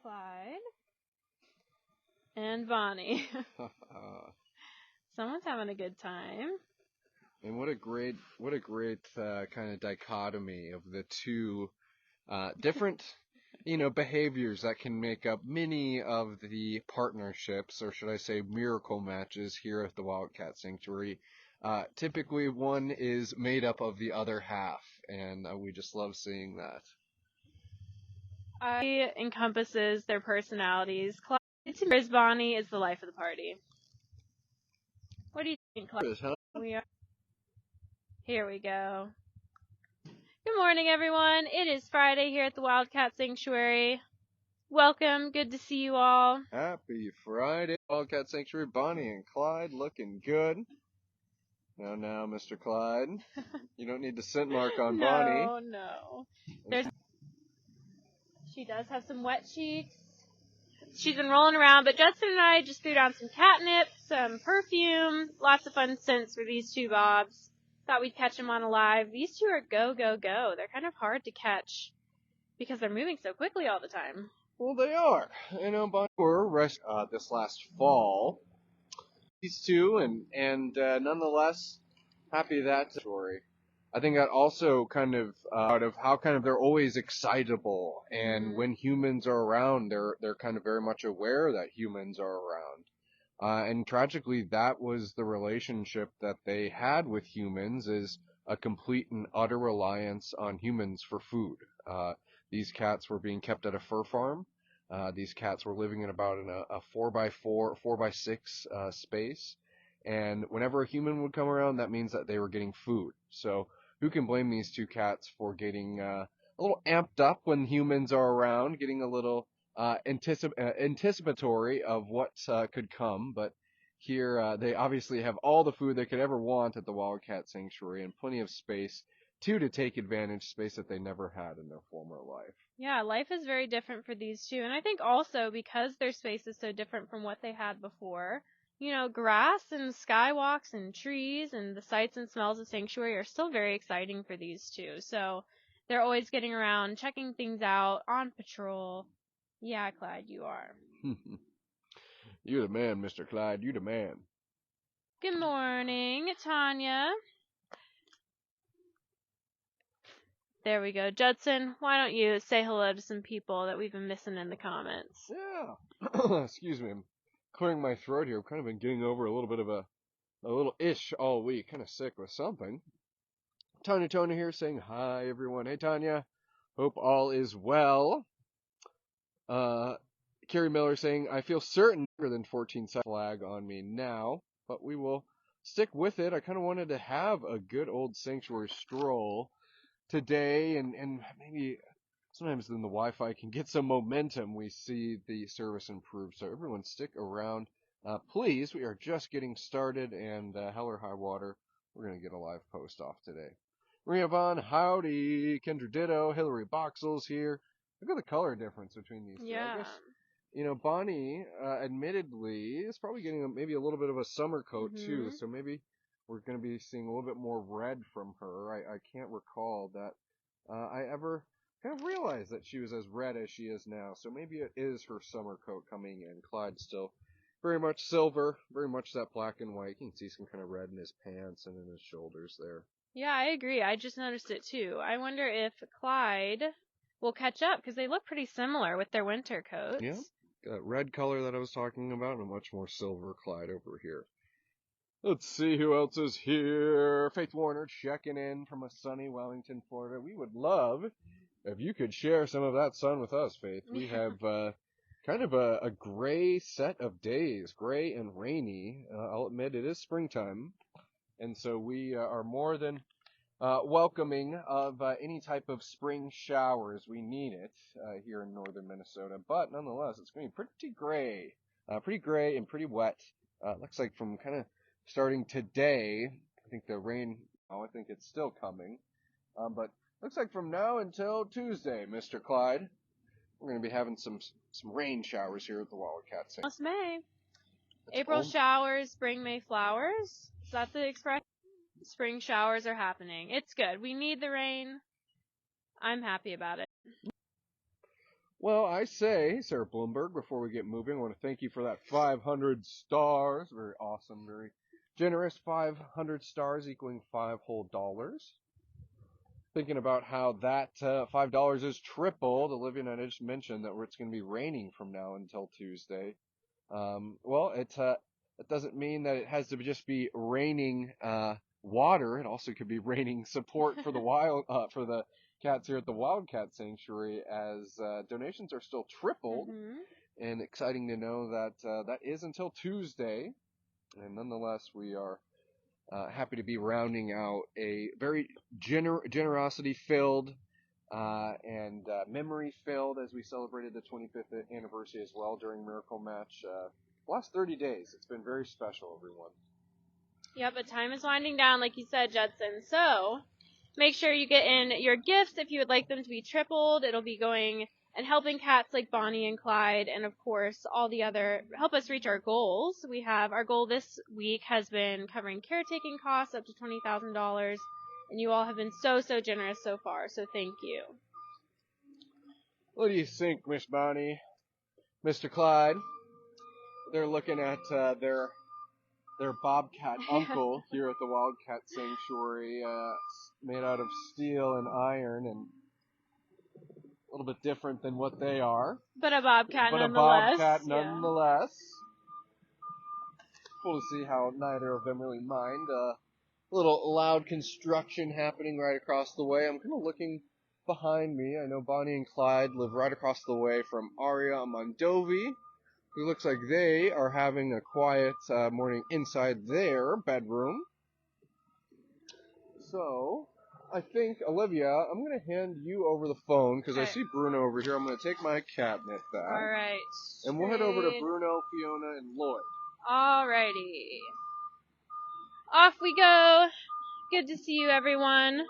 Clyde, and Bonnie. Someone's having a good time. And what a great kind of dichotomy of the two different, behaviors that can make up many of the partnerships, or should I say miracle matches here at the Wildcat Sanctuary. Typically one is made up of the other half, and we just love seeing that. It encompasses their personalities. Clyde, whereas Bonnie is the life of the party. What do you think, Clyde? Here we go. Good morning, everyone. It is Friday here at the Wildcat Sanctuary. Welcome. Good to see you all. Happy Friday, Wildcat Sanctuary. Bonnie and Clyde looking good. Now, Mr. Clyde. You don't need the scent mark on Bonnie. No. She does have some wet cheeks. She's been rolling around, but Judson and I just threw down some catnip, some perfume, lots of fun scents for these two bobs. Thought we'd catch them on a live. These two are go, go, go. They're kind of hard to catch because they're moving so quickly all the time. Well, they are. Bonnie were this last fall. These two, and nonetheless, happy that story. I think that also kind of out of how kind of they're always excitable, and when humans are around, they're kind of very much aware that humans are around. And tragically, that was the relationship that they had with humans, is a complete and utter reliance on humans for food. These cats were being kept at a fur farm. These cats were living in about a 4x4, 4x6 space. And whenever a human would come around, that means that they were getting food. So who can blame these two cats for getting a little amped up when humans are around, getting a little anticipatory of what could come? But here they obviously have all the food they could ever want at the Wildcat Sanctuary, and plenty of space to take advantage, space that they never had in their former life. Yeah, life is very different for these two. And I think also because their space is so different from what they had before, grass and skywalks and trees and the sights and smells of Sanctuary are still very exciting for these two. So they're always getting around, checking things out, on patrol. Yeah, Clyde, you are. You're the man, Mr. Clyde. You're the man. Good morning, Tanya. There we go. Judson, why don't you say hello to some people that we've been missing in the comments? Yeah. Excuse me. I'm clearing my throat here. I've kind of been getting over a little bit of a little ish all week. Kind of sick with something. Tanya here saying hi, everyone. Hey, Tanya. Hope all is well. Carrie Miller saying, I feel certain than 14 flag on me now, but we will stick with it. I kind of wanted to have a good old sanctuary stroll today, and maybe sometimes then the Wi-Fi can get some momentum. We see the service improve, so everyone stick around. Please, we are just getting started, and hell or high water, we're going to get a live post off today. Maria Vaughn, howdy. Kendra Ditto, Hillary Boxels here. Look at the color difference between these two. Yeah. I guess, Bonnie, admittedly, is probably getting maybe a little bit of a summer coat, too, so maybe we're going to be seeing a little bit more red from her. I can't recall that I ever kind of realized that she was as red as she is now. So maybe it is her summer coat coming in. Clyde's still very much silver, very much that black and white. You can see some kind of red in his pants and in his shoulders there. Yeah, I agree. I just noticed it too. I wonder if Clyde will catch up because they look pretty similar with their winter coats. Yeah, that red color that I was talking about, and a much more silver Clyde over here. Let's see who else is here. Faith Warner checking in from a sunny Wellington, Florida. We would love if you could share some of that sun with us, Faith. We have kind of a gray set of days, gray and rainy. I'll admit it is springtime, and so we are more than welcoming of any type of spring showers. We need it here in northern Minnesota, but nonetheless, it's going to be pretty gray and pretty wet. Looks like from kind of starting today, I think the rain, I think it's still coming. But looks like from now until Tuesday, Mr. Clyde, we're going to be having some rain showers here at the Wildcat Sanctuary. Almost May. April showers, spring May flowers. Is that the expression? Spring showers are happening. It's good. We need the rain. I'm happy about it. Well, I say, Sarah Bloomberg, before we get moving, I want to thank you for that 500 stars. Very awesome, very generous. 500 stars equaling $5 whole. Thinking about how that $5 is tripled. Olivia and I just mentioned that it's going to be raining from now until Tuesday. Well, it doesn't mean that it has to just be raining water. It also could be raining support for for the cats here at the Wildcat Sanctuary, as donations are still tripled. Mm-hmm. And exciting to know that that is until Tuesday. And nonetheless, we are happy to be rounding out a very generosity-filled and memory-filled as we celebrated the 25th anniversary as well during Miracle Match. Last 30 days, it's been very special, everyone. Yep, but time is winding down, like you said, Judson. So make sure you get in your gifts if you would like them to be tripled. It'll be going and helping cats like Bonnie and Clyde, and of course all the other help us reach our goals. Our goal this week has been covering caretaking costs up to $20,000, and you all have been so generous so far. So thank you. What do you think, Miss Bonnie? Mr. Clyde? They're looking at their Bobcat uncle here at the Wildcat Sanctuary, made out of steel and iron, and a little bit different than what they are. But a Bobcat But nonetheless. a Bobcat nonetheless. Cool to see how neither of them really mind. A little loud construction happening right across the way. I'm kind of looking behind me. I know Bonnie and Clyde live right across the way from Aria Mondovi, who looks like they are having a quiet morning inside their bedroom. So, I think, Olivia, I'm going to hand you over the phone, because I see Bruno over here. I'm going to take my catnip back. All right. And we'll head over to Bruno, Fiona, and Lloyd. Alrighty. Off we go. Good to see you, everyone.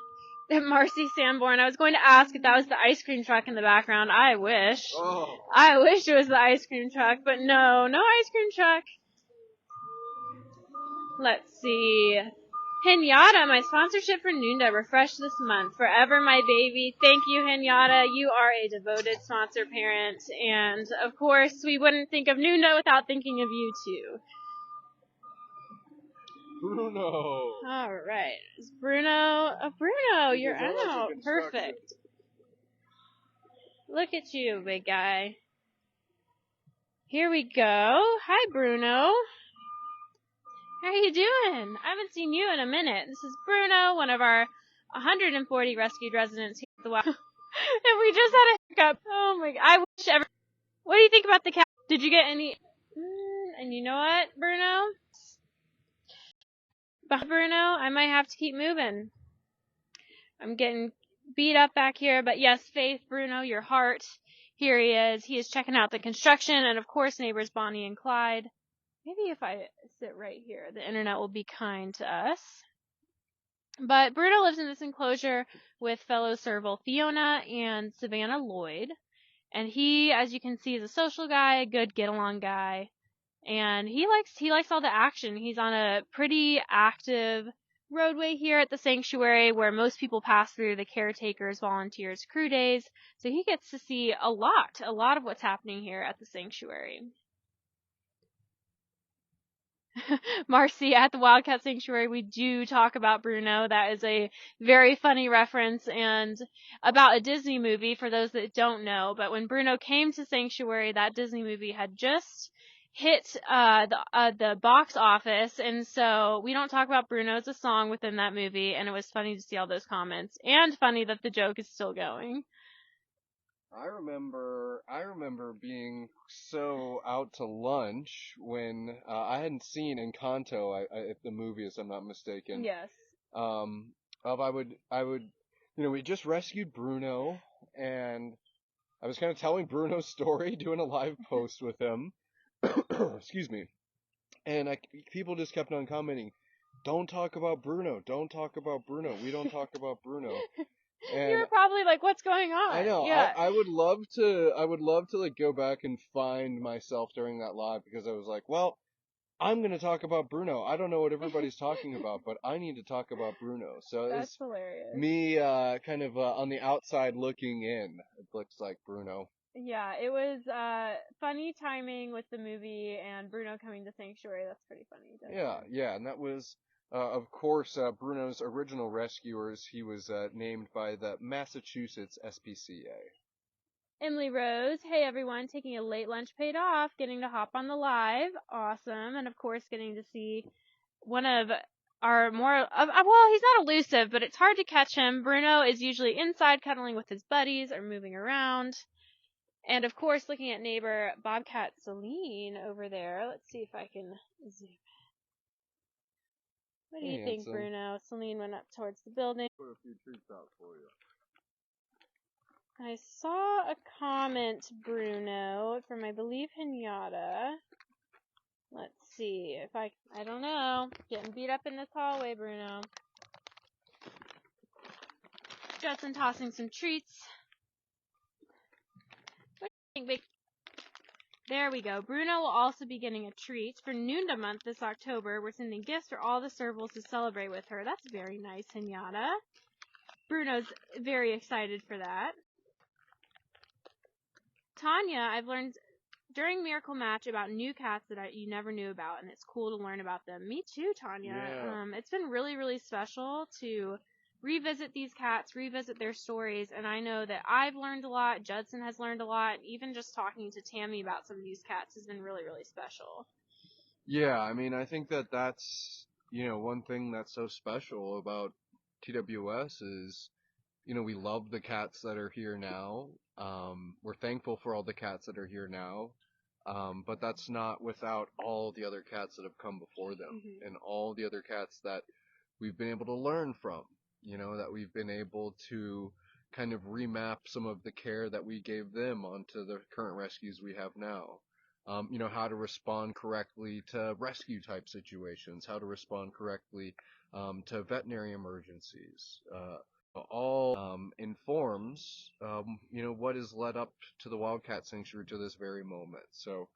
Marcy Sanborn. I was going to ask if that was the ice cream truck in the background. I wish. Oh. I wish it was the ice cream truck, but no ice cream truck. Let's see. Henyatta, my sponsorship for Noonda refreshed this month. Forever my baby. Thank you, Henyatta. You are a devoted sponsor parent. And, of course, we wouldn't think of Noonda without thinking of you, too. Bruno. All right. Is Bruno? Oh, Bruno, you're out. Perfect. Look at you, big guy. Here we go. Hi, Bruno. How are you doing? I haven't seen you in a minute. This is Bruno, one of our 140 rescued residents here at the Wild. And we just had a hiccup. Oh my God. I wish ever. What do you think about the cat? Did you get any? And you know what, Bruno? Bruno, I might have to keep moving. I'm getting beat up back here, but yes, Faith, Bruno, your heart. Here he is. He is checking out the construction, and of course, neighbors Bonnie and Clyde. Maybe if I sit right here, the internet will be kind to us. But Bruno lives in this enclosure with fellow serval Fiona and Savannah Lloyd. And he, as you can see, is a social guy, a good get-along guy. And he likes all the action. He's on a pretty active roadway here at the sanctuary where most people pass through the caretakers, volunteers, crew days. So he gets to see a lot of what's happening here at the sanctuary. Marcy, at the Wildcat Sanctuary, we do talk about Bruno. That is a very funny reference and about a Disney movie for those that don't know. But when Bruno came to Sanctuary, that Disney movie had just hit the box office, and so we don't talk about Bruno as a song within that movie, and it was funny to see all those comments, and funny that the joke is still going. I remember being so out to lunch when I hadn't seen Encanto, the movie, if I'm not mistaken. Yes. I would, we just rescued Bruno, and I was kind of telling Bruno's story, doing a live post with him. Excuse me. And people just kept on commenting, "Don't talk about Bruno. Don't talk about Bruno. We don't talk about Bruno." And you were probably like, "What's going on?" I know. Yeah. I would love to like go back and find myself during that live, because I was like, well, I'm going to talk about Bruno. I don't know what everybody's talking about, but I need to talk about Bruno. So That's it's hilarious. me kind of on the outside looking in. It looks like Bruno. Yeah, it was funny timing with the movie and Bruno coming to Sanctuary. That's pretty funny. Yeah, and that was, of course, Bruno's original rescuers. He was named by the Massachusetts SPCA. Emily Rose, hey everyone, taking a late lunch paid off, getting to hop on the live, awesome, and of course getting to see one of our more, well, he's not elusive, but it's hard to catch him. Bruno is usually inside cuddling with his buddies or moving around. And of course, looking at neighbor Bobcat Selene over there. Let's see if I can zoom. What do you think, Bruno? Selene went up towards the building. Put a few treats out for you. I saw a comment, Bruno, from I believe Hinata. Let's see if I don't know. Getting beat up in this hallway, Bruno. Judson tossing some treats. What do you think, There we go. Bruno will also be getting a treat. For Noonda month this October, we're sending gifts for all the servals to celebrate with her. That's very nice, Hinata. Bruno's very excited for that. Tanya, I've learned during Miracle Match about new cats that you never knew about, and it's cool to learn about them. Me too, Tanya. Yeah. It's been really, really special to revisit these cats, revisit their stories, and I know that I've learned a lot, Judson has learned a lot, even just talking to Tammy about some of these cats has been really, really special. Yeah, I mean, I think that that's, one thing that's so special about TWS is, we love the cats that are here now. We're thankful for all the cats that are here now. But that's not without all the other cats that have come before them and all the other cats that we've been able to learn from, that we've been able to kind of remap some of the care that we gave them onto the current rescues we have now. How to respond correctly to rescue type situations, how to respond correctly to veterinary emergencies. All informs, what has led up to the Wildcat Sanctuary to this very moment. So,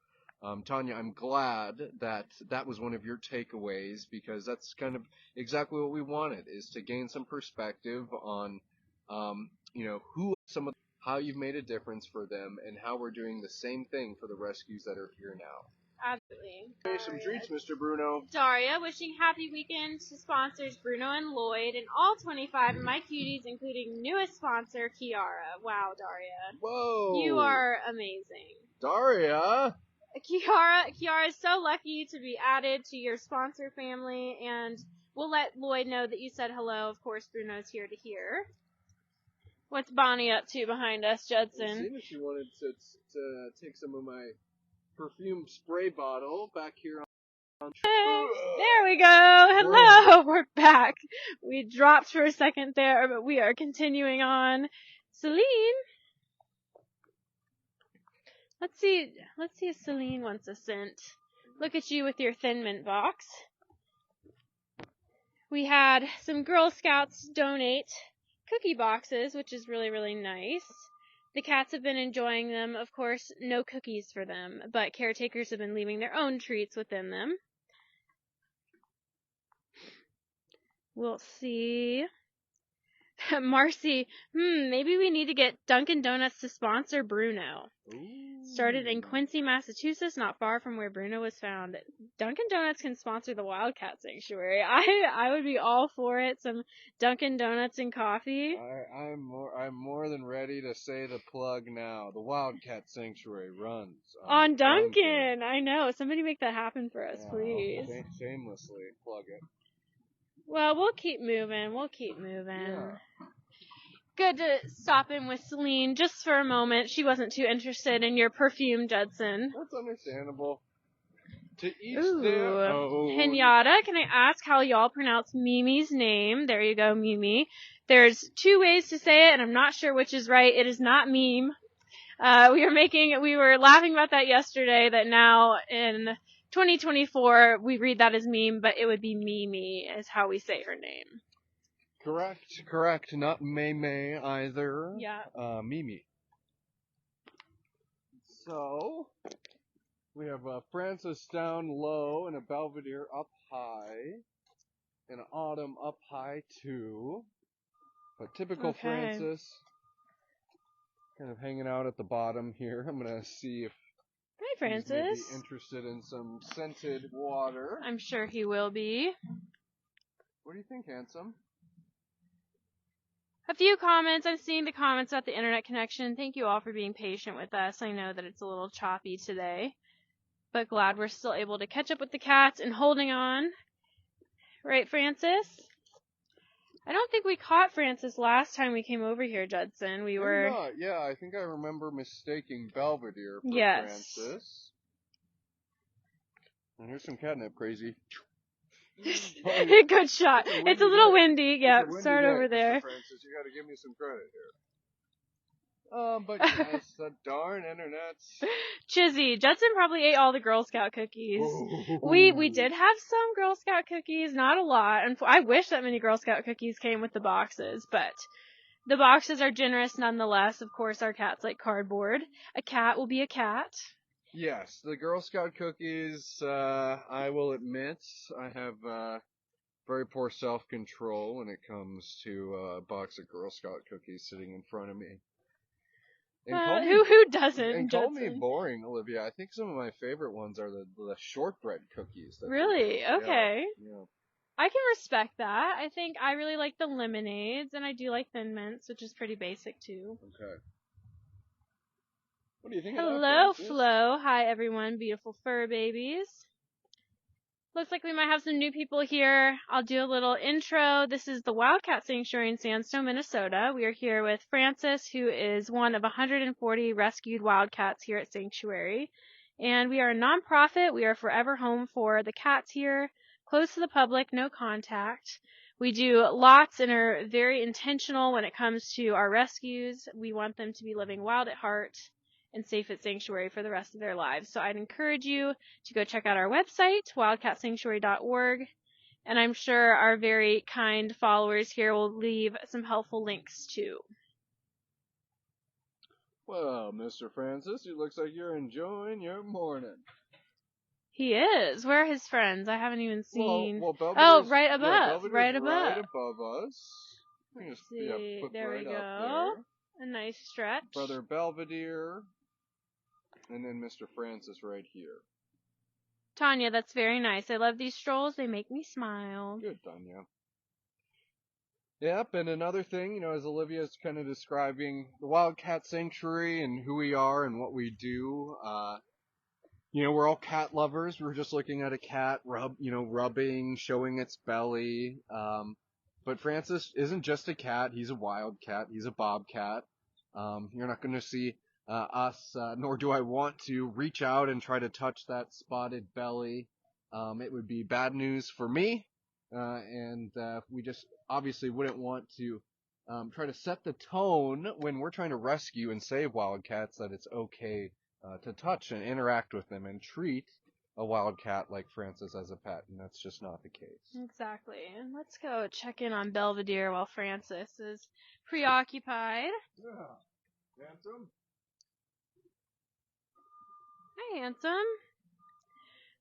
Tanya, I'm glad that that was one of your takeaways because that's kind of exactly what we wanted, is to gain some perspective on, who some of how you've made a difference for them and how we're doing the same thing for the rescues that are here now. Absolutely. Hey, some treats, Mr. Bruno. Daria, wishing happy weekend to sponsors Bruno and Lloyd and all 25 of my cuties, including newest sponsor, Kiara. Wow, Daria. Whoa. You are amazing. Daria. Kiara is so lucky to be added to your sponsor family, and we'll let Lloyd know that you said hello. Of course, Bruno's here to hear. What's Bonnie up to behind us, Judson? Seeing if she wanted to take some of my perfume spray bottle back here on. Hey, there we go. Hello, we're back. We dropped for a second there, but we are continuing on. Selene. Let's see if Selene wants a scent. Look at you with your Thin Mint box. We had some Girl Scouts donate cookie boxes, which is really, really nice. The cats have been enjoying them. Of course, no cookies for them, but caretakers have been leaving their own treats within them. We'll see. Marcy, maybe we need to get Dunkin' Donuts to sponsor Bruno. Ooh. Started in Quincy, Massachusetts, not far from where Bruno was found. Dunkin' Donuts can sponsor the Wildcat Sanctuary. I would be all for it. Some Dunkin' Donuts and coffee. I'm more than ready to say the plug now. The Wildcat Sanctuary runs on Dunkin'. I know. Somebody make that happen for us, please. Shamelessly plug it. Well, we'll keep moving. Yeah. Good to stop in with Selene just for a moment. She wasn't too interested in your perfume, Judson. That's understandable. To each Ooh. their own. Hinata, can I ask how y'all pronounce Mimi's name? There you go, Mimi. There's two ways to say it, and I'm not sure which is right. It is not meme. We were laughing about that yesterday, that now in 2024, we read that as meme, but it would be Mimi is how we say her name. Correct. Not May either. Yeah. Mimi. So, we have Francis down low and a Belvedere up high. And Autumn up high too. But typical Francis kind of hanging out at the bottom here. I'm going to see if Hi, he's maybe Francis. interested in some scented water. I'm sure he will be. What do you think, handsome? A few comments. I'm seeing the comments about the internet connection. Thank you all for being patient with us. I know that it's a little choppy today, but glad we're still able to catch up with the cats and holding on. Right, Francis? I don't think we caught Francis last time we came over here, Judson. Maybe not. Yeah, I think I remember mistaking Belvedere for Francis. And here's some catnip, crazy. Good shot. It's a little windy. Yeah, start over there. Mr. Francis, you got to give me some credit here. But yes, the darn internet. Chizzy, Judson probably ate all the Girl Scout cookies. We did have some Girl Scout cookies, not a lot. And I wish that many Girl Scout cookies came with the boxes, but the boxes are generous nonetheless. Of course, our cats like cardboard. A cat will be a cat. Yes, the Girl Scout cookies, I will admit, I have very poor self-control when it comes to a box of Girl Scout cookies sitting in front of me. Who doesn't? And call me boring, Olivia. I think some of my favorite ones are the shortbread cookies. Really? Okay. Yeah. I can respect that. I think I really like the lemonades, and I do like Thin Mints, which is pretty basic too. Okay. What do you think Hello, of that, Francis? Flo. Hi, everyone. Beautiful fur babies. Looks like we might have some new people here. I'll do a little intro. This is the Wildcat Sanctuary in Sandstone, Minnesota. We are here with Francis, who is one of 140 rescued wildcats here at Sanctuary. And we are a nonprofit. We are forever home for the cats here, closed to the public, no contact. We do lots and are very intentional when it comes to our rescues. We want them to be living wild at heart and safe at Sanctuary for the rest of their lives. So I'd encourage you to go check out our website, wildcatsanctuary.org, and I'm sure our very kind followers here will leave some helpful links too. Well, Mr. Francis, it looks like you're enjoying your morning. He is. Where are his friends? I haven't even seen. Well, oh, right above. Yeah, Belvedere's right above us. Let's see. There we go. A nice stretch. Brother Belvedere. And then Mr. Francis right here. Tanya, that's very nice. I love these strolls. They make me smile. Good, Tanya. Yep, and another thing, as Olivia's kind of describing the Wildcat Sanctuary and who we are and what we do, we're all cat lovers. We're just looking at a cat rubbing, showing its belly. But Francis isn't just a cat. He's a wildcat. He's a bobcat. You're not going to see us, nor do I want to reach out and try to touch that spotted belly. It would be bad news for me, and we just obviously wouldn't want to try to set the tone when we're trying to rescue and save wildcats that it's okay to touch and interact with them and treat a wildcat like Francis as a pet, and that's just not the case. Exactly. And let's go check in on Belvedere while Francis is preoccupied. Yeah. Handsome? Hi, handsome.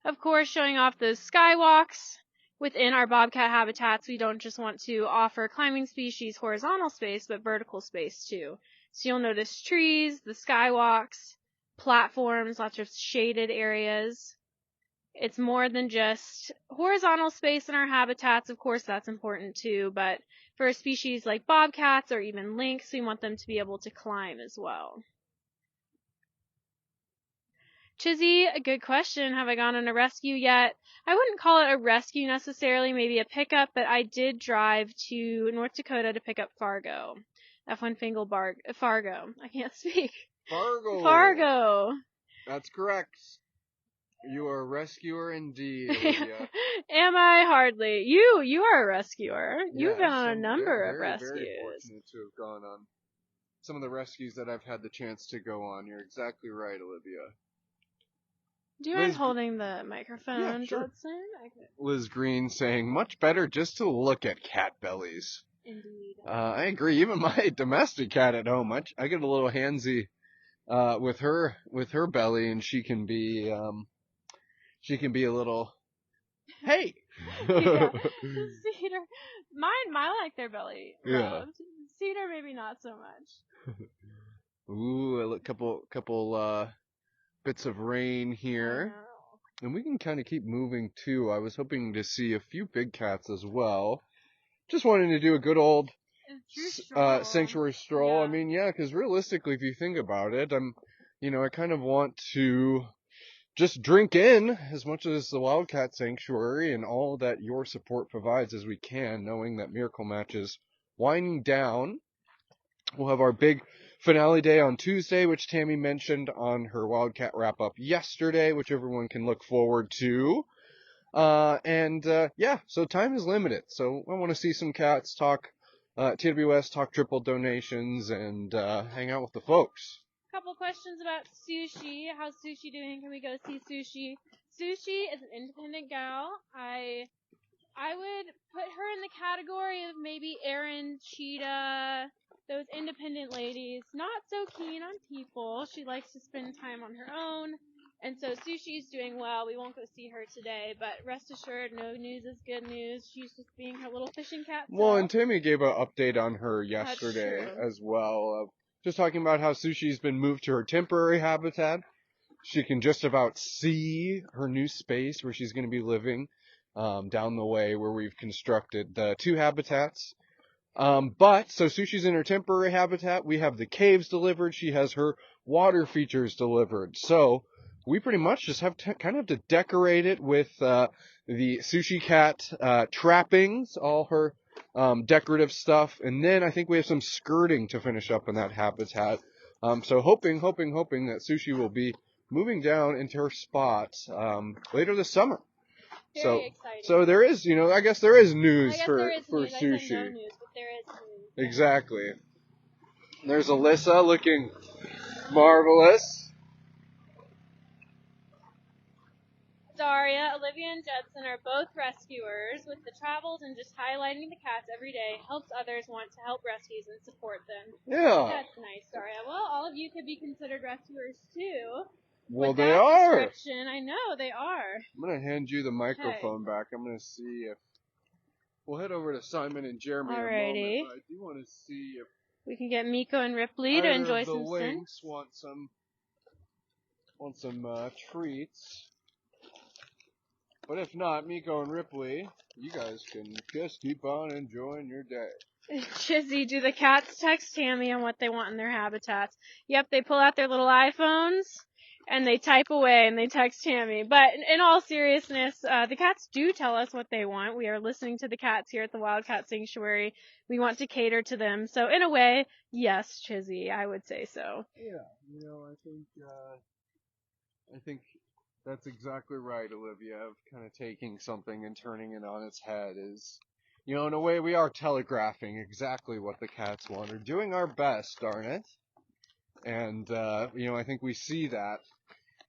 Of course, showing off those skywalks. Within our bobcat habitats, we don't just want to offer climbing species horizontal space, but vertical space too. So you'll notice trees, the skywalks, platforms, lots of shaded areas. It's more than just horizontal space in our habitats. Of course, that's important too, but for a species like bobcats or even lynx, we want them to be able to climb as well. Chizzy, a good question. Have I gone on a rescue yet? I wouldn't call it a rescue necessarily, maybe a pickup, but I did drive to North Dakota to pick up Fargo. F1 Fargo. I can't speak. Fargo. That's correct. You are a rescuer indeed, Olivia. Am I hardly? You are a rescuer. You've been on a number of rescues. Very fortunate to have gone on some of the rescues that I've had the chance to go on. You're exactly right, Olivia. Do you mind holding the microphone, yeah, sure. Judson? Okay. Liz Green saying, much better just to look at cat bellies. Indeed. I agree. Even my domestic cat at home, I get a little handsy with her belly, and she can be a little, hey. Yeah. Cedar, mine like their belly rubbed. Yeah. Cedar maybe not so much. Ooh, a couple bits of rain I here. know. And we can kind of keep moving too. I was hoping to see a few big cats as well. Just wanting to do a good old It's true stroll. sanctuary stroll. Yeah. I mean, yeah, because realistically, if you think about it, I kind of want to just drink in as much as the Wildcat Sanctuary and all that your support provides as we can, knowing that Miracle Match is winding down. We'll have our big finale day on Tuesday, which Tammy mentioned on her Wildcat wrap-up yesterday, which everyone can look forward to. So time is limited. So I want to see some cats, talk TWS, talk triple donations, and hang out with the folks. Couple questions about Sushi. How's Sushi doing? Can we go see Sushi? Sushi is an independent gal. I would put her in the category of maybe Erin, Cheetah, those independent ladies. Not so keen on people. She likes to spend time on her own. And so Sushi's doing well. We won't go see her today, but rest assured, no news is good news. She's just being her little fishing cat self. Well, and Tammy gave an update on her yesterday That's true. as well. Just talking about how Sushi's been moved to her temporary habitat. She can just about see her new space where she's going to be living down the way where we've constructed the 2 habitats. So Sushi's in her temporary habitat. We have the caves delivered. She has her water features delivered. So we pretty much just have to kind of to decorate it with the Sushi cat trappings, all her decorative stuff. And then I think we have some skirting to finish up in that habitat. So hoping that Sushi will be moving down into her spot later this summer. Very exciting. So there is, I guess there is news for there is news. Sushi. I said no news, but there is news. Exactly. There's Alyssa looking marvelous. Daria, Olivia, and Judson are both rescuers with the travels, and just highlighting the cats every day helps others want to help rescues and support them. Yeah. That's nice, Daria. Well, all of you could be considered rescuers too. Well, With they that are. description, I know they are. I'm going to hand you the microphone back. I'm going to see if we'll head over to Simon and Jeremy in a Alrighty. moment. But I do want to see if We can get Meeko and Ripley to either enjoy of the some scent. Lynx want some treats. But if not, Meeko and Ripley, you guys can just keep on enjoying your day. Chizzy, do the cats text Tammy on what they want in their habitats? Yep, they pull out their little iPhones and they type away and they text Tammy. But in all seriousness, the cats do tell us what they want. We are listening to the cats here at the Wildcat Sanctuary. We want to cater to them. So in a way, yes, Chizzy, I would say so. Yeah, I think that's exactly right, Olivia, of kind of taking something and turning it on its head is, in a way we are telegraphing exactly what the cats want, or doing our best, darn it. And, I think we see that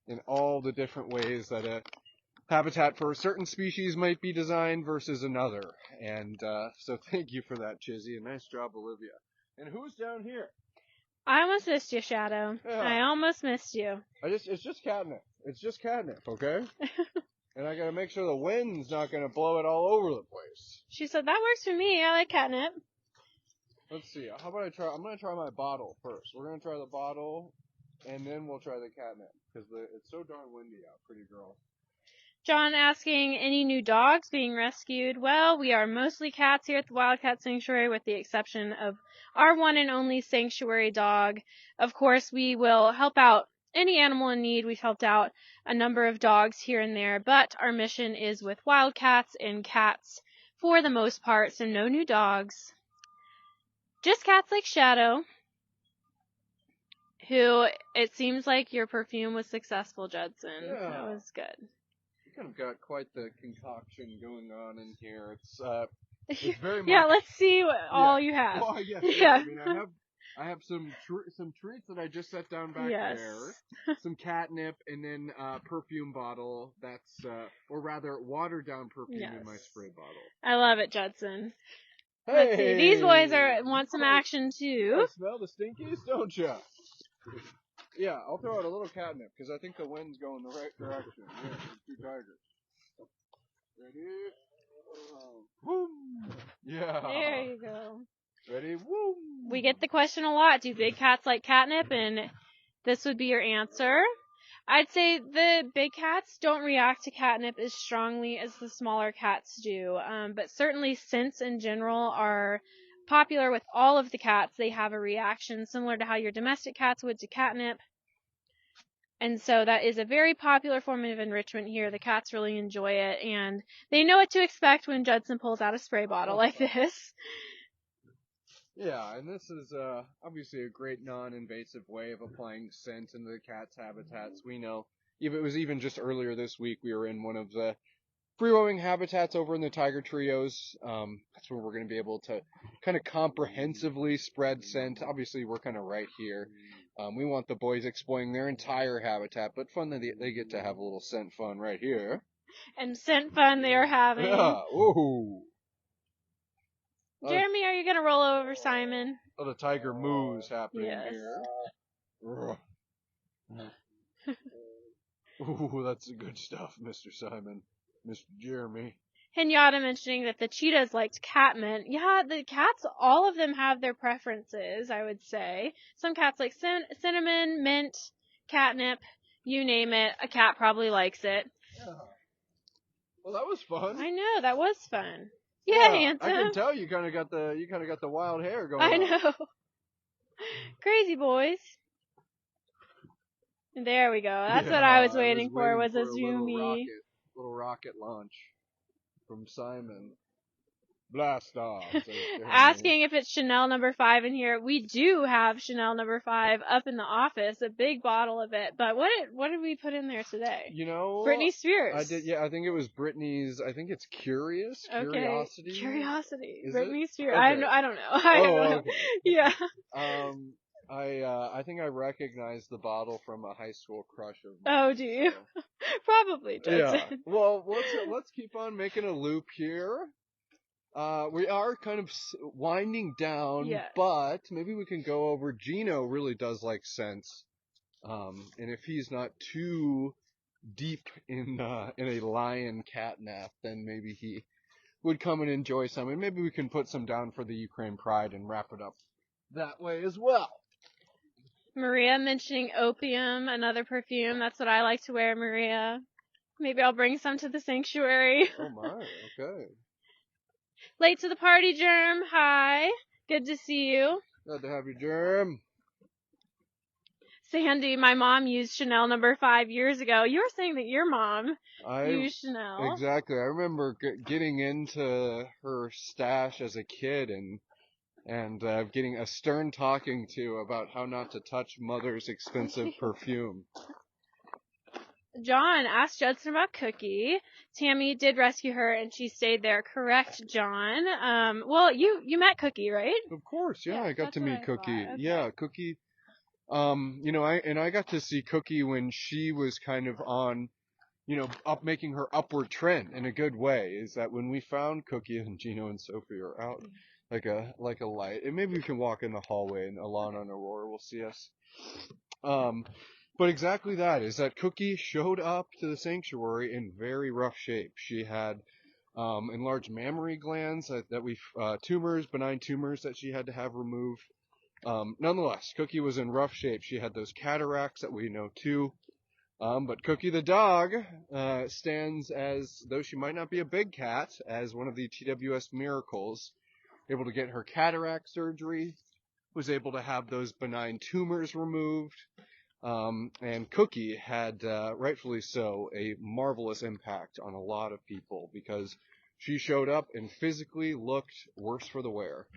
in all the different ways that a habitat for a certain species might be designed versus another. And, so thank you for that, Chizzy, and nice job, Olivia. And who's down here? I almost missed you, Shadow. Yeah. I almost missed you. It's just catnip. It's just catnip, okay? And I gotta make sure the wind's not gonna blow it all over the place. She said, that works for me. I like catnip. Let's see. How about I'm gonna try my bottle first. We're gonna try the bottle, and then we'll try the catnip. Because it's so darn windy out, pretty girl. John asking, any new dogs being rescued? Well, we are mostly cats here at the Wildcat Sanctuary, with the exception of our one and only sanctuary dog. Of course, we will help out any animal in need. We've helped out a number of dogs here and there, but our mission is with wildcats and cats for the most part, so no new dogs. Just cats like Shadow, who it seems like your perfume was successful, Judson. Yeah. That was good. You kind of got quite the concoction going on in here. It's very much. Yeah, let's see all you have. Well, yes, Yeah. I mean, I have some treats that I just set down back there. Some catnip, and then perfume bottle. That's or rather watered down perfume in my spray bottle. I love it, Judson. Hey, let's see. These boys want some action too. You smell the stinkies, don't you? Yeah, I'll throw out a little catnip because I think the wind's going the right direction. Yeah, 2 tigers. Ready? Boom! Yeah. There you go. Ready? Woo! We get the question a lot, do big cats like catnip? And this would be your answer. I'd say the big cats don't react to catnip as strongly as the smaller cats do, but certainly scents in general are popular with all of the cats. They have a reaction similar to how your domestic cats would to catnip. And so that is a very popular form of enrichment here. The cats really enjoy it, and they know what to expect when Judson pulls out a spray bottle like this. Yeah, and this is obviously a great non-invasive way of applying scent into the cat's habitats. We know, it was even just earlier this week, we were in one of the free-roaming habitats over in the tiger trios. That's where we're going to be able to kind of comprehensively spread scent. Obviously, we're kind of right here. We want the boys exploring their entire habitat, but fun that they get to have a little scent fun right here. And scent fun they are having. Yeah, ooh. Jeremy, are you going to roll over Simon? Oh, the tiger moves happening Yes. here. Ooh, that's the good stuff, Mr. Simon. Mr. Jeremy. Kenyatta mentioning that the cheetahs liked catmint. Yeah, the cats, all of them have their preferences, I would say. Some cats like cinnamon, mint, catnip, you name it. A cat probably likes it. Yeah. Well, that was fun. I know, that was fun. Yeah, handsome. I can tell you kind of got the wild hair going I on. know. Crazy boys. There we go. That's what I was waiting for, was a zoomy. Little rocket launch from Simon. Blast off. Asking if it's Chanel No. 5 in here. We do have Chanel No. 5 up in the office, a big bottle of it. But what did we put in there today? You know, Britney Spears. I did. Yeah, I think it was Britney's. I think it's Curious. Okay. Curiosity. Is Britney Spears. Okay. I don't know. I don't know. Okay. Yeah. I think I recognized the bottle from a high school crush of mine. Oh, do you? So. Probably, Judson. Yeah. Well, let's keep on making a loop here. We are kind of winding down, yeah. But maybe we can go over. Gino really does like scents, and if he's not too deep in a lion catnap, then maybe he would come and enjoy some, and maybe we can put some down for the Ukraine Pride and wrap it up that way as well. Maria mentioning opium, another perfume. That's what I like to wear, Maria. Maybe I'll bring some to the sanctuary. Oh my, okay. Late to the party, Germ. Hi. Good to see you. Glad to have you, Germ. Sandy, my mom used Chanel No. 5 years ago. You were saying that your mom used Chanel. Exactly. I remember getting into her stash as a kid and getting a stern talking to about how not to touch mother's expensive perfume. John asked Judson about Cookie. Tammy did rescue her, and she stayed there. Correct, John. Well, you met Cookie, right? Of course, yeah. I got to meet Cookie. Okay. Yeah, Cookie. I got to see Cookie when she was kind of on, making her upward trend in a good way. Is that when we found Cookie and Gino and Sofi are out like a light, and maybe we can walk in the hallway and Alana and Aurora will see us. But exactly that is that Cookie showed up to the sanctuary in very rough shape. She had enlarged mammary glands tumors, benign tumors that she had to have removed. Nonetheless, Cookie was in rough shape. She had those cataracts that we know too. But Cookie the dog stands as, though she might not be a big cat, as one of the TWS miracles. Able to get her cataract surgery, was able to have those benign tumors removed. And Cookie had, rightfully so, a marvelous impact on a lot of people because she showed up and physically looked worse for the wear.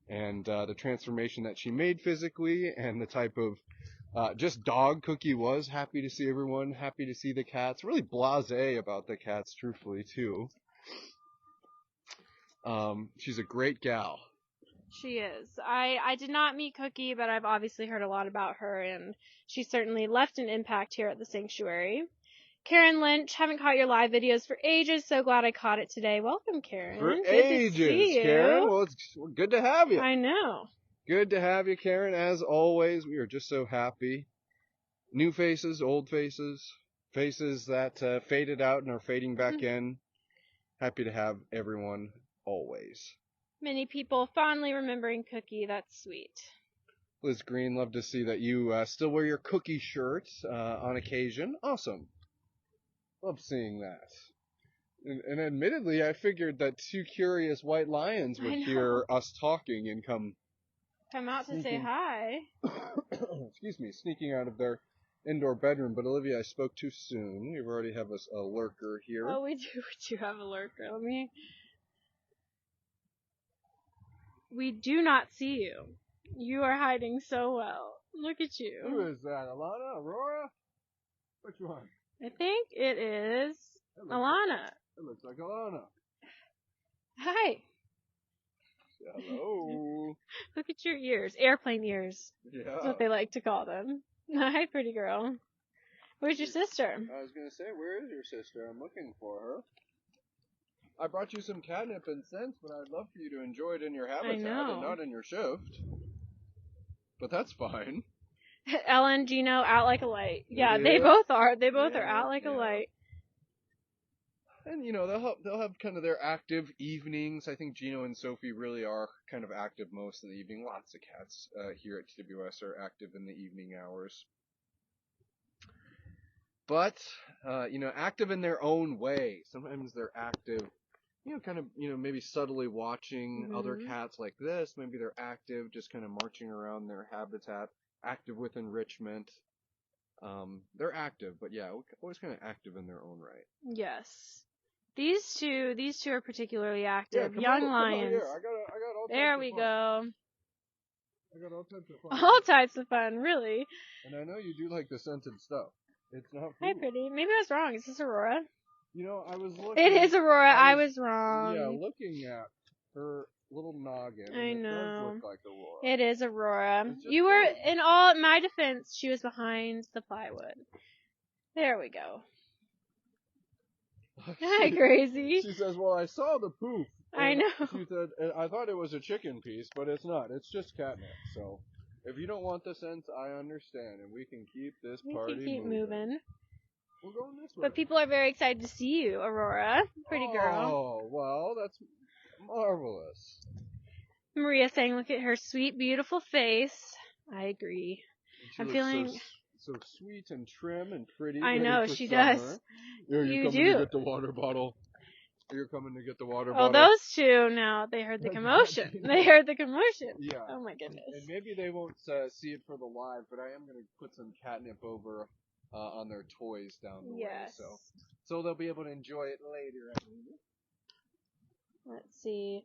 And the transformation that she made physically and the type of just dog Cookie was, happy to see everyone, happy to see the cats, really blasé about the cats, truthfully, too. She's a great gal. She is. I did not meet Cookie, but I've obviously heard a lot about her, and she certainly left an impact here at the sanctuary. Karen Lynch, haven't caught your live videos for ages, so glad I caught it today. Welcome, Karen. For good ages, to see you. Karen. Well, it's good to have you. I know. Good to have you, Karen. As always, we are just so happy. New faces, old faces, faces that faded out and are fading back in. Happy to have everyone always. Many people fondly remembering Cookie. That's sweet. Liz Green, love to see that you still wear your Cookie shirt on occasion. Awesome. Love seeing that. And admittedly, I figured that two curious white lions would hear us talking and come out to say hi. Excuse me, sneaking out of their indoor bedroom. But Olivia, I spoke too soon. We already have a lurker here. Oh, we do have a lurker. We do not see you. You are hiding so well. Look at you. Who is that? Alana? Aurora? Which one? I think it is Alana. It looks like Alana. Hi. Hello. Look at your ears. Airplane ears. Yeah. That's what they like to call them. Hi, pretty girl. Where's your sister? I was going to say, where is your sister? I'm looking for her. I brought you some catnip and scents, but I'd love for you to enjoy it in your habitat and not in your shift. But that's fine. Ella and Gino out like a light. Yeah, they both are. They both are out like a light. And they'll have kind of their active evenings. I think Gino and Sofi really are kind of active most in the evening. Lots of cats here at TWS are active in the evening hours. But active in their own way. Sometimes they're active, maybe subtly watching other cats like this. Maybe they're active, just kind of marching around their habitat, active with enrichment. They're active, but yeah, always kind of active in their own right. Yes. These two are particularly active. Young lions. I got all there we go. I got all types of fun. All types of fun, really. And I know you do like the scented stuff. It's not. Hi, pretty. Maybe I was wrong. Is this Aurora? I was looking. It is Aurora. I was wrong. Yeah, looking at her little noggin. I know. It does look like Aurora. It is Aurora. You were, in all my defense, she was behind the plywood. There we go. Hi, Crazy. She says, well, I saw the poof. I know. She said, I thought it was a chicken piece, but it's not. It's just catnip. So, if you don't want the scents, I understand, and we can keep this party moving. We're going this way. But people are very excited to see you, Aurora. Pretty girl. Oh, well, that's marvelous. Maria saying, look at her sweet, beautiful face. I agree. I'm feeling... So sweet and trim and pretty. I know, she does. You're coming to get the water bottle. You're coming to get the water bottle. Oh, those two now, they heard the commotion. They heard the commotion. Yeah. Oh my goodness. And maybe they won't see it for the live, but I am going to put some catnip over on their toys down the way. So they'll be able to enjoy it later. Let's see.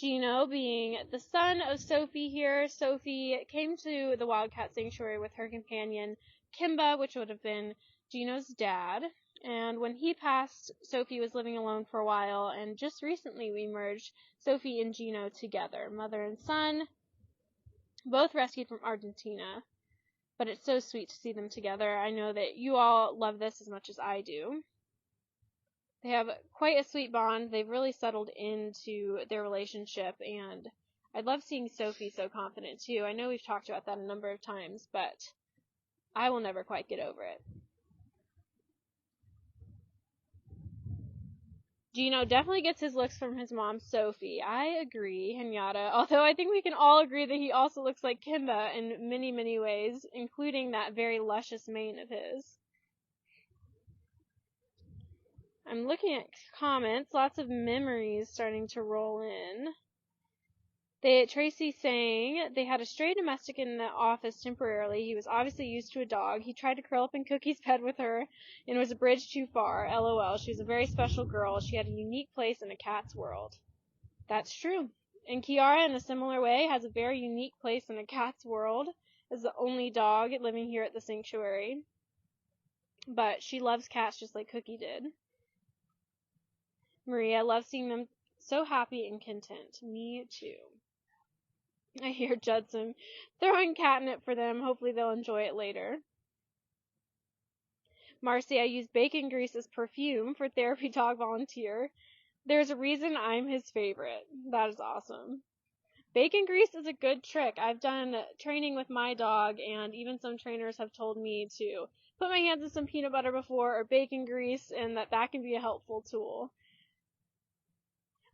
Gino, being the son of Sofi here, Sofi came to the Wildcat Sanctuary with her companion, Kimba, which would have been Gino's dad. And when he passed, Sofi was living alone for a while, and just recently we merged Sofi and Gino together, mother and son, both rescued from Argentina. But it's so sweet to see them together. I know that you all love this as much as I do. They have quite a sweet bond. They've really settled into their relationship, and I love seeing Sofi so confident too. I know we've talked about that a number of times, but I will never quite get over it. Gino definitely gets his looks from his mom, Sofi. I agree, Henyatta. Although I think we can all agree that he also looks like Kimba in many, many ways, including that very luscious mane of his. I'm looking at comments. Lots of memories starting to roll in. Tracy saying they had a stray domestic in the office temporarily. He was obviously used to a dog. He tried to curl up in Cookie's bed with her and was a bridge too far. LOL. She was a very special girl. She had a unique place in a cat's world. That's true. And Kiara, in a similar way, has a very unique place in a cat's world as the only dog living here at the sanctuary. But she loves cats just like Cookie did. Maria loves seeing them so happy and content. Me too. I hear Judson throwing catnip for them. Hopefully they'll enjoy it later. Marcy, I use bacon grease as perfume for therapy dog volunteer. There's a reason I'm his favorite. That is awesome. Bacon grease is a good trick. I've done training with my dog, and even some trainers have told me to put my hands in some peanut butter before or bacon grease, and that can be a helpful tool.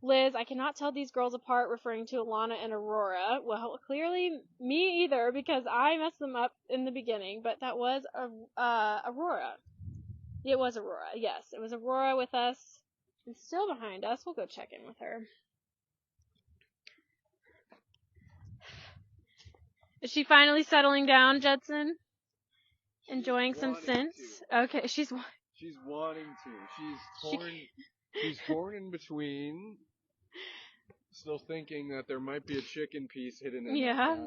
Liz, I cannot tell these girls apart, referring to Alana and Aurora. Well, clearly me either, because I messed them up in the beginning, but that was Aurora. It was Aurora, yes. It was Aurora with us. And still behind us. We'll go check in with her. Is she finally settling down, Judson? Enjoying some scents? Okay, she's wanting to. She's torn in between. Still thinking that there might be a chicken piece hidden in the bag.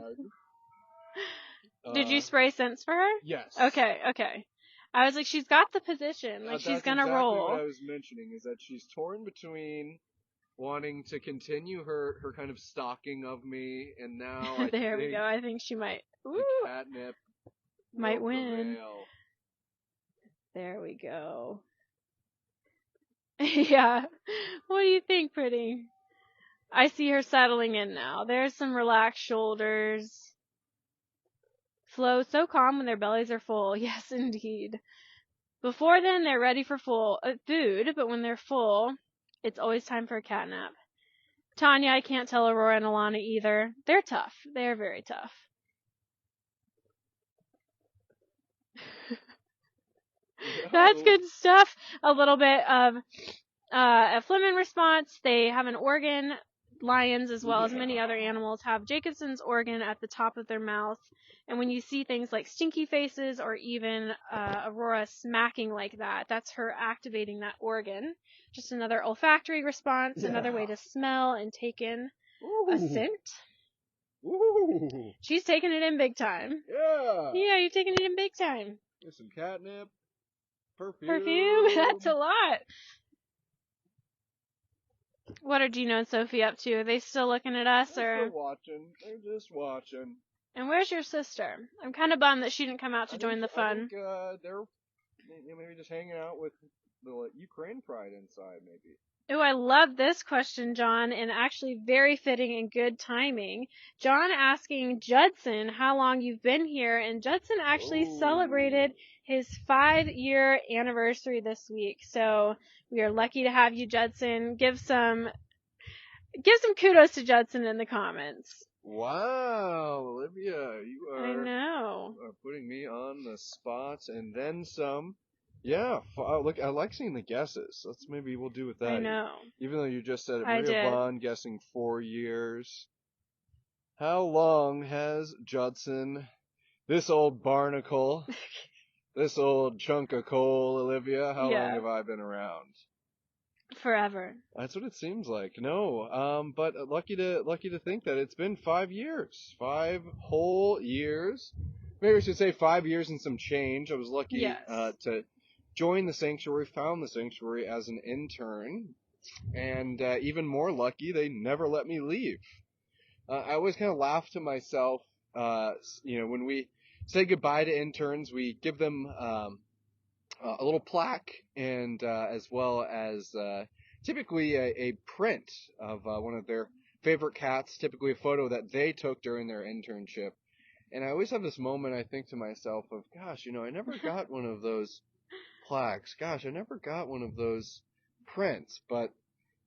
Did you spray scents for her? Yes. Okay. I was like, she's got the position. Like, she's gonna roll. That's exactly what I was mentioning, is that she's torn between wanting to continue her kind of stalking of me, and now there we go. I think she might. The catnip might win. Prevail. There we go. Yeah. What do you think, pretty? I see her settling in now. There's some relaxed shoulders. Flow so calm when their bellies are full. Yes, indeed. Before then, they're ready for full food, but when they're full, it's always time for a catnap. Tanya, I can't tell Aurora and Alana either. They're tough. They're very tough. That's good stuff. A little bit of a Flehmen response. They have an organ. Lions, as well as many other animals, have Jacobson's organ at the top of their mouth. And when you see things like stinky faces or even Aurora smacking like that, that's her activating that organ. Just another olfactory response, another way to smell and take in a scent. Ooh. She's taking it in big time. Yeah, you're taking it in big time. There's some catnip. Perfume? That's a lot. What are Gino and Sofi up to? Are they still looking at us? They're watching. They're just watching. And where's your sister? I'm kind of bummed that she didn't come out to join the fun. I think they're maybe just hanging out with the Ukraine pride inside, maybe. Oh, I love this question, John, and actually very fitting and good timing. John asking Judson how long you've been here, and Judson actually celebrated his 5-year anniversary this week. So we are lucky to have you, Judson. Give some kudos to Judson in the comments. Wow, Olivia, you are putting me on the spot, and then some. Yeah, look, I like seeing the guesses. We'll do with that. I know. Even though you just said it, Maria Vaughn guessing 4 years. How long has Judson, this old barnacle, this old chunk of coal, Olivia, how long have I been around? Forever. That's what it seems like. No, but lucky to think that it's been 5 years. 5 whole years. Maybe I should say 5 years and some change. I was lucky to join the sanctuary, found the sanctuary as an intern, and even more lucky, they never let me leave. I always kind of laugh to myself, when we say goodbye to interns, we give them a little plaque, and as well as typically a print of one of their favorite cats, typically a photo that they took during their internship. And I always have this moment, I think to myself, of, gosh, I never got one of those plaques. Gosh, I never got one of those prints, but,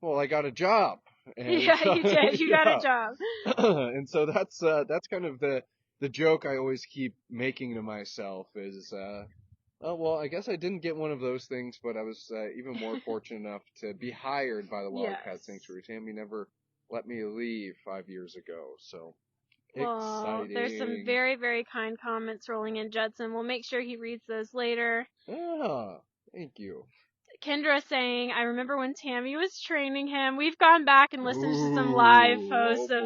well, I got a job. And you did. You got a job. And so that's kind of the joke I always keep making to myself is, oh, well, I guess I didn't get one of those things, but I was even more fortunate enough to be hired by the Wildcat Sanctuary. Tammy never let me leave 5 years ago, so exciting. There's some very, very kind comments rolling in, Judson. We'll make sure he reads those later. Thank you. Kendra saying, I remember when Tammy was training him. We've gone back and listened to some live posts of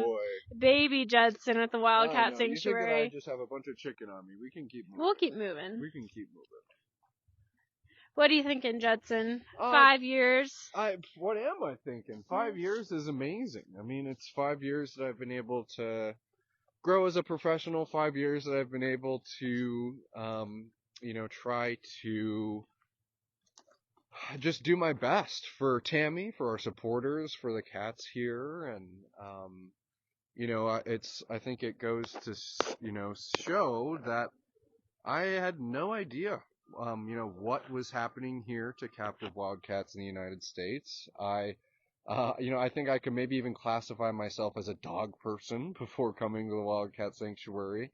baby Judson at the Wildcat Sanctuary. You think that I just have a bunch of chicken on me. We can keep moving. We'll keep moving. We can keep moving. What are you thinking, Judson? 5 years? What am I thinking? 5 years is amazing. I mean, it's 5 years that I've been able to grow as a professional, 5 years that I've been able to, try to just do my best for Tammy, for our supporters, for the cats here, and, I think it goes to, show that I had no idea, what was happening here to captive wildcats in the United States. I I think I could maybe even classify myself as a dog person before coming to the Wildcat Sanctuary.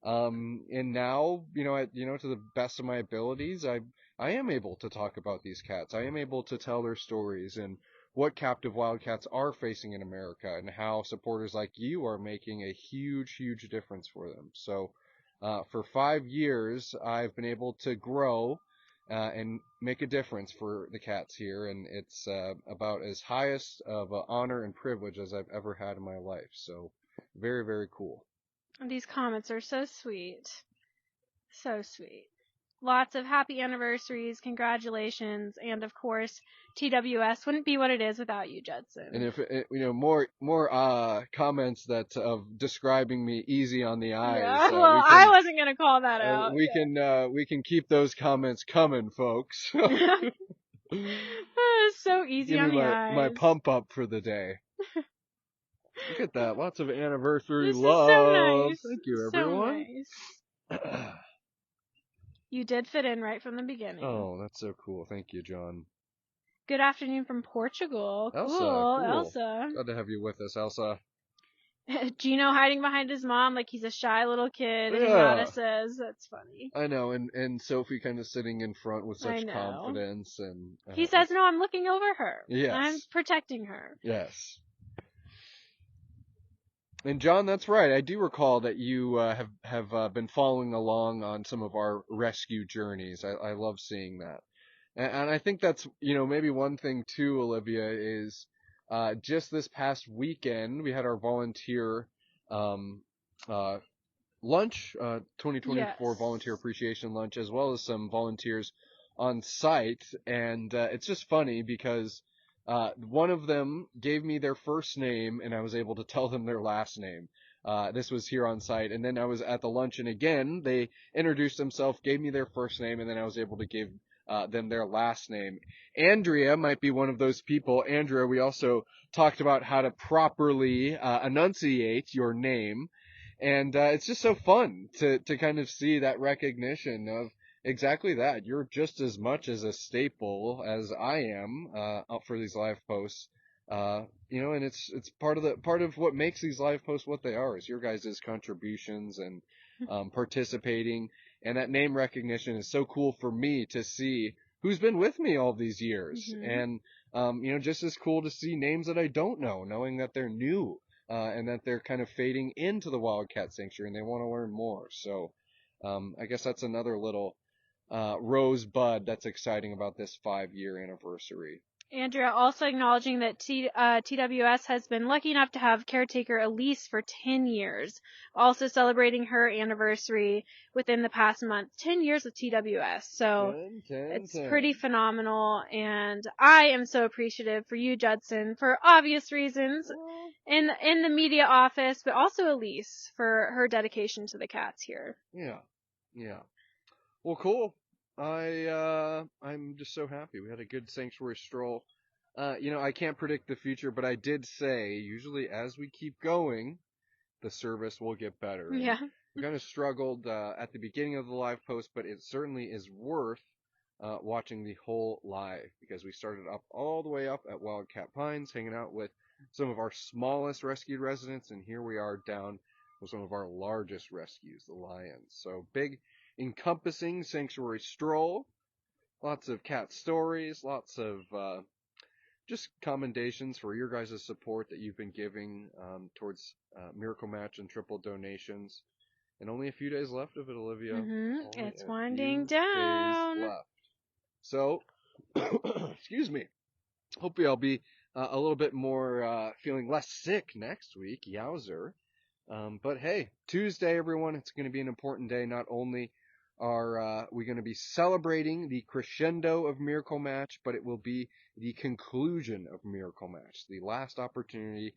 And now, to the best of my abilities, I am able to talk about these cats. I am able to tell their stories and what captive wildcats are facing in America and how supporters like you are making a huge, huge difference for them. So, for 5 years, I've been able to grow, and make a difference for the cats here. And it's, about as highest of an honor and privilege as I've ever had in my life. So, very, very cool. These comments are so sweet. So sweet. Lots of happy anniversaries, congratulations, and of course, TWS wouldn't be what it is without you, Judson. And if more comments that of describing me easy on the eyes. Yeah, well, I wasn't gonna call that out. We can keep those comments coming, folks. So easy on the eyes. My pump up for the day. Look at that, lots of anniversary this love. Is so nice. Thank you, everyone. So nice. You did fit in right from the beginning. Oh, that's so cool. Thank you, John. Good afternoon from Portugal. Elsa, cool. Elsa. Glad to have you with us, Elsa. Gino hiding behind his mom like he's a shy little kid, and Nada says, that's funny. I know, and Sofi kind of sitting in front with such confidence. And he says, no, I'm looking over her. Yes. I'm protecting her. Yes. And John, that's right. I do recall that you have been following along on some of our rescue journeys. I love seeing that. And I think that's, maybe one thing too, Olivia, is just this past weekend, we had our volunteer lunch, 2024 volunteer appreciation lunch, as well as some volunteers on site. And it's just funny because one of them gave me their first name, and I was able to tell them their last name. This was here on site. And then I was at the luncheon again. They introduced themselves, gave me their first name, and then I was able to give them their last name. Andrea might be one of those people. Andrea, we also talked about how to properly enunciate your name. And it's just so fun to kind of see that recognition of exactly that. You're just as much as a staple as I am up for these live posts. And it's part of what makes these live posts what they are is your guys' contributions and participating. And that name recognition is so cool for me to see who's been with me all these years. Mm-hmm. And, just as cool to see names that I don't know, knowing that they're new, and that they're kind of fading into the Wildcat Sanctuary and they want to learn more. So, I guess that's another little, rosebud that's exciting about this 5-year anniversary. Andrea also acknowledging that TWS has been lucky enough to have caretaker Elise for 10 years. Also celebrating her anniversary within the past month. 10 years with TWS. So it's pretty phenomenal. And I am so appreciative for you, Judson, for obvious reasons in the media office, but also Elise for her dedication to the cats here. Yeah. Yeah. Well, cool. I'm just so happy. We had a good sanctuary stroll. I can't predict the future, but I did say, usually as we keep going, the service will get better. Yeah. We kind of struggled, at the beginning of the live post, but it certainly is worth, watching the whole live because we started up all the way up at Wildcat Pines, hanging out with some of our smallest rescued residents, and here we are down with some of our largest rescues, the lions. So big, encompassing sanctuary stroll, lots of cat stories, lots of just commendations for your guys' support that you've been giving towards Miracle Match and triple donations. And only a few days left of it, Olivia. Mm-hmm. It's winding down. Days left. So, excuse me. Hopefully I'll be a little bit more feeling less sick next week. Yowzer. But hey, Tuesday, everyone, it's going to be an important day. Not only are we going to be celebrating the crescendo of Miracle Match, but it will be the conclusion of Miracle Match, the last opportunity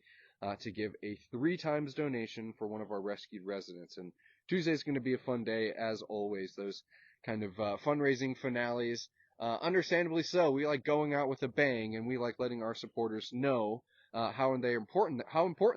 to give a 3 times donation for one of our rescued residents. And Tuesday is going to be a fun day, as always. Those kind of fundraising finales, understandably so. We like going out with a bang, and we like letting our supporters know how important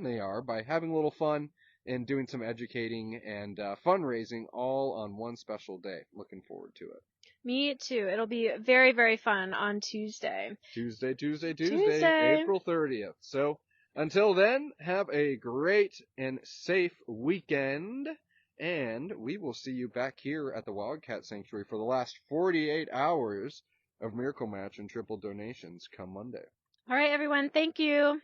they are by having a little fun and doing some educating and fundraising all on one special day. Looking forward to it. Me too. It'll be very, very fun on Tuesday. Tuesday, Tuesday. April 30th. So until then, have a great and safe weekend. And we will see you back here at the Wildcat Sanctuary for the last 48 hours of Miracle Match and triple donations come Monday. All right, everyone. Thank you.